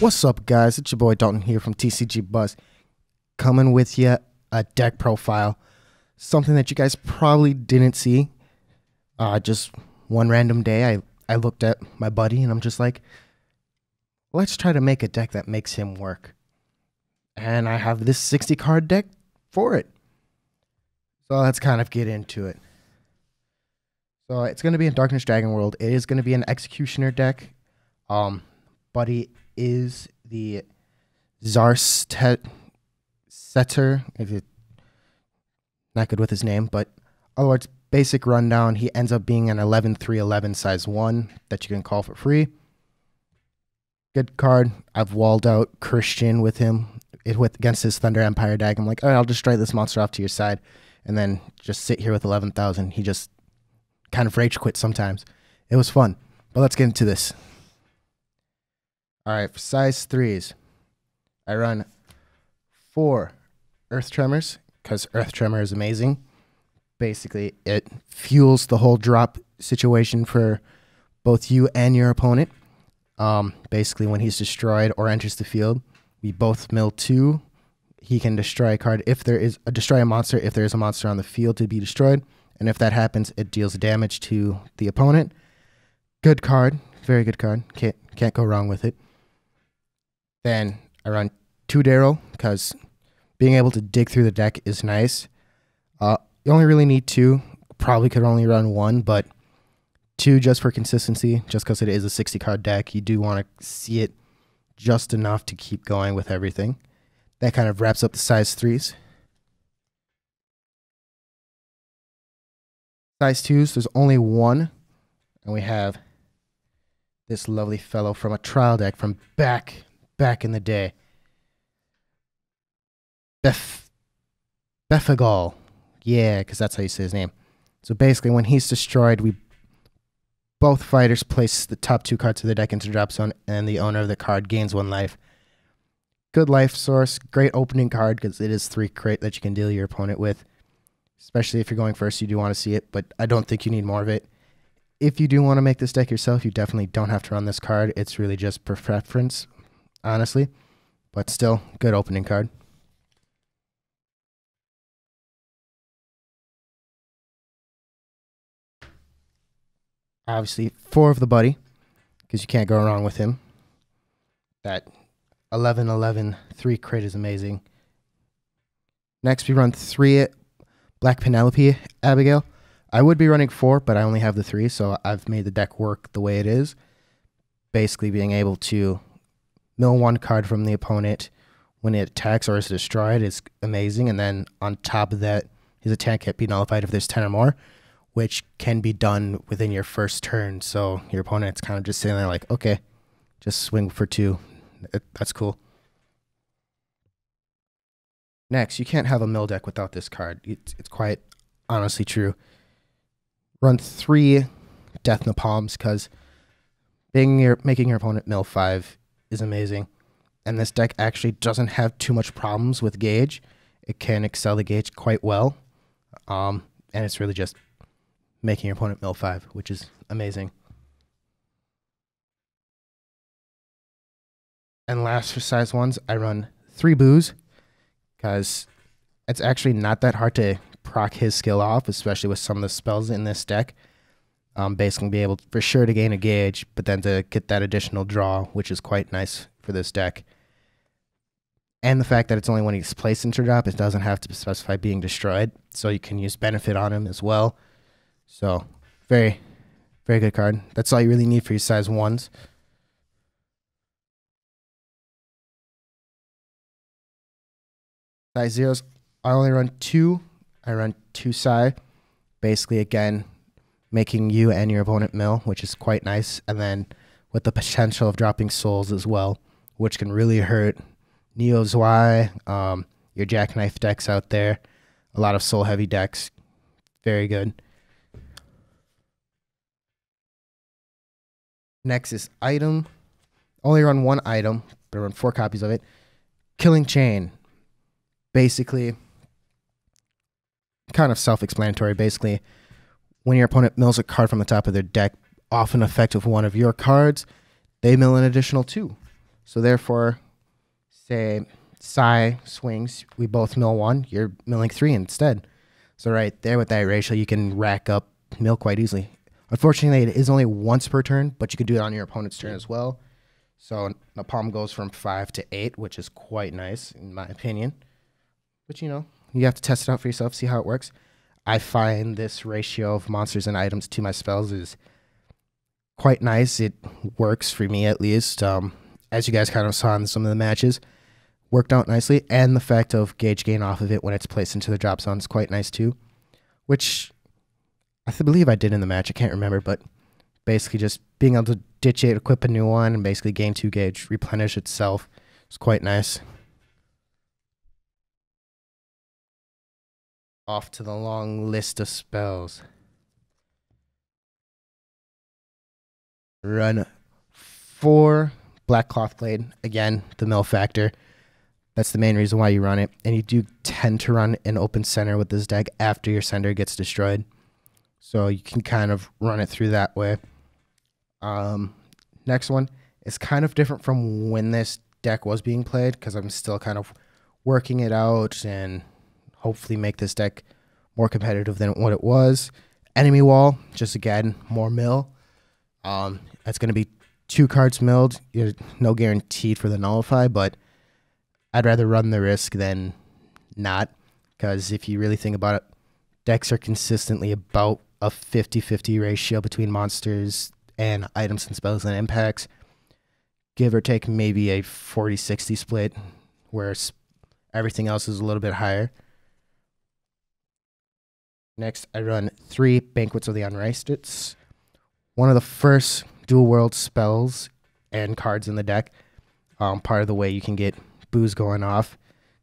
What's up, guys? It's your boy Dalton here from TCG Buzz, coming with you a deck profile, something that you guys probably didn't see. Just one random day, I looked at my buddy and I'm just like, let's try to make a deck that makes him work. And I have this 60 card deck for it. So let's kind of get into it. So it's going to be in Darkness Dragon World. It is going to be an Executioner deck. Buddy is the Zarster setter. Not good with his name, but otherwise, basic rundown. He ends up being an 11/3/11 size 1 that you can call for free. Good card. I've walled out Christian with him against his Thunder Empire deck. I'm like, all right, I'll just strike this monster off to your side and then just sit here with 11,000. He just kind of rage quit sometimes. It was fun, but let's get into this. All right, for size 3s, I run 4 Earth Tremors because Earth Tremor is amazing. Basically, it fuels the whole drop situation for both you and your opponent. Basically, when he's destroyed or enters the field, we both mill 2. He can destroy a card if there is destroy a monster if there is a monster on the field to be destroyed, and if that happens, it deals damage to the opponent. Good card, very good card. Can't go wrong with it. Then I run 2 Darryl because being able to dig through the deck is nice. You only really need 2. Probably could only run 1, but 2 just for consistency, just because it is a 60 card deck. You do want to see it just enough to keep going with everything. That kind of wraps up the size 3s. Size 2s, there's only 1. And we have this lovely fellow from a trial deck from back in the day. Bephegol. Yeah, because that's how you say his name. So basically, when he's destroyed, both fighters place the top 2 cards of the deck into the drop zone, and the owner of the card gains 1 life. Good life source, great opening card because it is 3 crit that you can deal your opponent with. Especially if you're going first, you do want to see it, but I don't think you need more of it. If you do want to make this deck yourself, you definitely don't have to run this card. It's really just preference, honestly, but still, good opening card. Obviously, 4 of the Buddy, because you can't go wrong with him. That 11/11 3 crit is amazing. Next, we run 3 Black Panoply Abygale. I would be running 4, but I only have the 3, so I've made the deck work the way it is. Basically, being able to mill 1 card from the opponent when it attacks or is destroyed is amazing. And then on top of that, his attack can't be nullified if there's 10 or more, which can be done within your first turn. So your opponent's kind of just sitting there like, okay, just swing for 2. That's cool. Next, you can't have a mill deck without this card. It's quite honestly true. Run 3 Death Napalms because making your opponent mill 5 is amazing. And this deck actually doesn't have too much problems with gauge. It can excel the gauge quite well. And it's really just making your opponent mill 5, which is amazing. And last for size 1s, I run 3 Boos because it's actually not that hard to proc his skill off, especially with some of the spells in this deck. Basically be able for sure to gain a gauge, but then to get that additional draw, which is quite nice for this deck. And the fact that it's only when he's placed into drop, it doesn't have to specify being destroyed, so you can use benefit on him as well. So very, very good card. That's all you really need for your size 1s. Size 0s, I only run 2. I run 2 Psy. Basically, again, making you and your opponent mill, which is quite nice. And then with the potential of dropping souls as well, which can really hurt Neo Zwei, your Jackknife decks out there. A lot of soul heavy decks. Very good. Next is item. Only run 1 item, but I run 4 copies of it. Killing Chain. Basically, kind of self-explanatory. Basically, when your opponent mills a card from the top of their deck, off an effect of one of your cards, they mill an additional 2. So therefore, say Psy swings, we both mill 1, you're milling 3 instead. So right there with that ratio, you can rack up mill quite easily. Unfortunately, it is only once per turn, but you can do it on your opponent's turn as well. So Napalm goes from 5 to 8, which is quite nice in my opinion. But you have to test it out for yourself, see how it works. I find this ratio of monsters and items to my spells is quite nice. It works for me at least. As you guys kind of saw in some of the matches, worked out nicely. And the fact of gauge gain off of it when it's placed into the drop zone is quite nice too. Which I believe I did in the match. I can't remember, but basically just being able to ditch it, equip a new one, and basically gain 2 gauge, replenish itself is quite nice. Off to the long list of spells. Run 4 Black Cloth Blade. Again, the mill factor. That's the main reason why you run it. And you do tend to run an open center with this deck after your center gets destroyed. So you can kind of run it through that way. Next one is kind of different from when this deck was being played, because I'm still kind of working it out and hopefully make this deck more competitive than what it was. Enemy Wall, just again, more mill. That's going to be 2 cards milled. You're no guaranteed for the nullify, but I'd rather run the risk than not, because if you really think about it, decks are consistently about a 50-50 ratio between monsters and items and spells and impacts. Give or take maybe a 40-60 split, where everything else is a little bit higher. Next, I run 3 Banquets of the Unrighteous. One of the first dual world spells and cards in the deck. Part of the way you can get booze going off,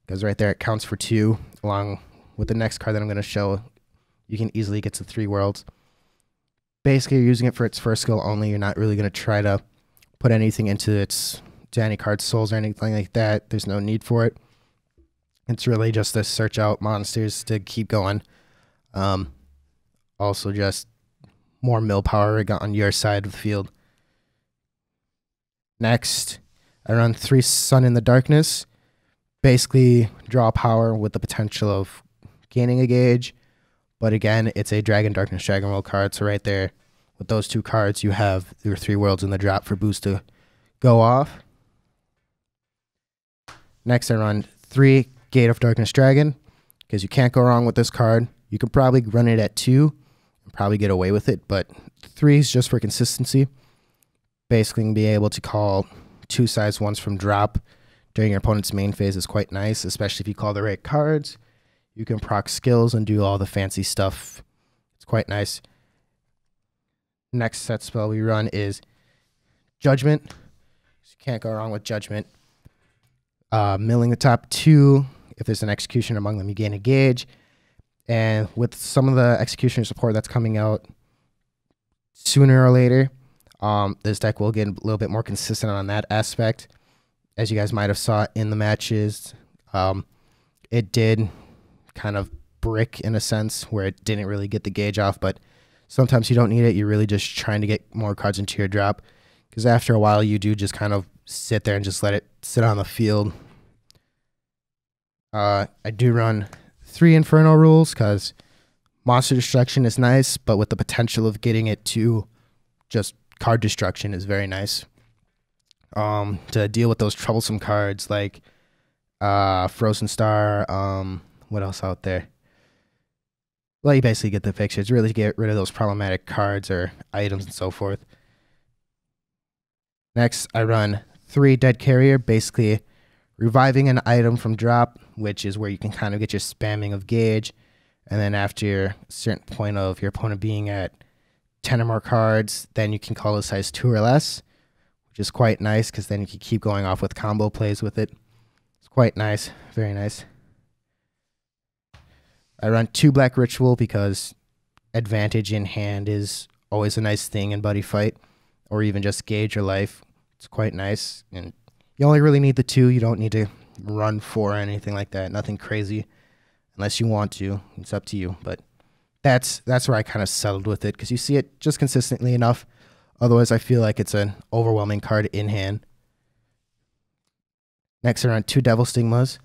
because right there it counts for 2, along with the next card that I'm going to show. You can easily get to 3 worlds. Basically, you're using it for its first skill only. You're not really going to try to put anything into any card souls or anything like that. There's no need for it. It's really just to search out monsters to keep going. Also just more mill power on your side of the field. Next, I run 3 Sun in the Darkness. Basically, draw power with the potential of gaining a gauge. But again, it's a Dragon Darkness Dragon World card. So right there, with those 2 cards, you have your 3 worlds in the drop for boost to go off. Next, I run 3 Gate of Darkness Dragon, because you can't go wrong with this card. You can probably run it at 2 and probably get away with it, but 3 is just for consistency. Basically, be able to call 2 size 1s from drop during your opponent's main phase is quite nice, especially if you call the right cards. You can proc skills and do all the fancy stuff. It's quite nice. Next set spell we run is Judgment. So you can't go wrong with Judgment. Milling the top 2. If there's an executioner among them, you gain a gauge. And with some of the executioner support that's coming out sooner or later, this deck will get a little bit more consistent on that aspect. As you guys might have saw in the matches, it did kind of brick in a sense where it didn't really get the gauge off, but sometimes you don't need it. You're really just trying to get more cards into your drop, because after a while you do just kind of sit there and just let it sit on the field. I do run 3 Inferno Rules, because monster destruction is nice, but with the potential of getting it to just card destruction is very nice. To deal with those troublesome cards like Frozen Star, what else out there? Well, you basically get the picture. It's really to get rid of those problematic cards or items and so forth. Next, I run 3 Dead Carrier, basically reviving an item from drop, which is where you can kind of get your spamming of gauge. And then after a certain point of your opponent being at 10 or more cards, then you can call a size 2 or less, which is quite nice, because then you can keep going off with combo plays with it. It's quite nice. Very nice. I run 2 Black Ritual, because advantage in hand is always a nice thing in Buddyfight, or even just gauge your life. It's quite nice, and you only really need the 2. You don't need to run 4 or anything like that. Nothing crazy, unless you want to. It's up to you, but that's where I kind of settled with it, because you see it just consistently enough. Otherwise, I feel like it's an overwhelming card in hand. Next, I run 2 Devil Stigmas.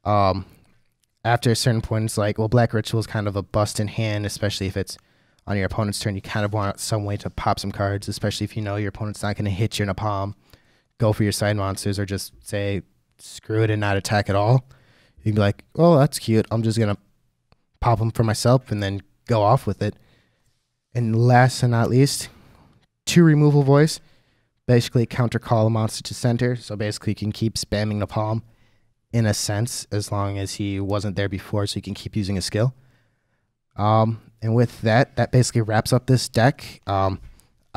After a certain point, it's like, well, Black Ritual is kind of a bust in hand, especially if it's on your opponent's turn. You kind of want some way to pop some cards, especially if you know your opponent's not going to hit your Napalm, go for your side monsters, or just say, screw it and not attack at all. You can be like, oh, that's cute. I'm just going to pop them for myself and then go off with it. And last and not least, 2 Removal Voice. Basically, counter call a monster to center. So basically, you can keep spamming Napalm in a sense, as long as he wasn't there before, so you can keep using his skill. And with that, that basically wraps up this deck. I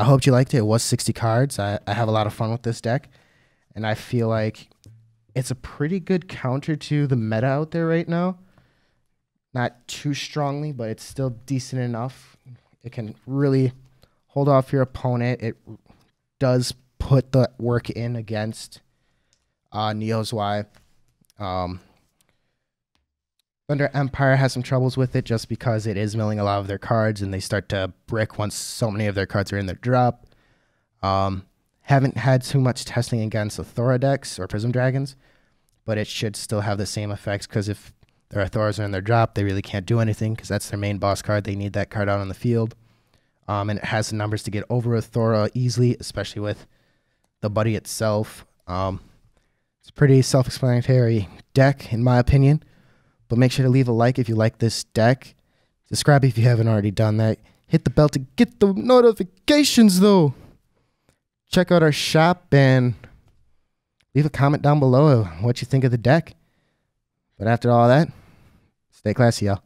hope you liked it. It was 60 cards. I have a lot of fun with this deck, and I feel like it's a pretty good counter to the meta out there right now. Not too strongly, but it's still decent enough. It can really hold off your opponent. It does put the work in against Neo's Y. Thunder Empire has some troubles with it just because it is milling a lot of their cards and they start to brick once so many of their cards are in their drop. Haven't had too much testing against Athora decks or Prism Dragons, but it should still have the same effects because if their Athoras are in their drop, they really can't do anything because that's their main boss card. They need that card out on the field. And it has the numbers to get over Athora easily, especially with the Buddy itself. It's a pretty self-explanatory deck, in my opinion. But make sure to leave a like if you like this deck. Subscribe if you haven't already done that. Hit the bell to get the notifications, though. Check out our shop and leave a comment down below what you think of the deck. But after all that, stay classy, y'all.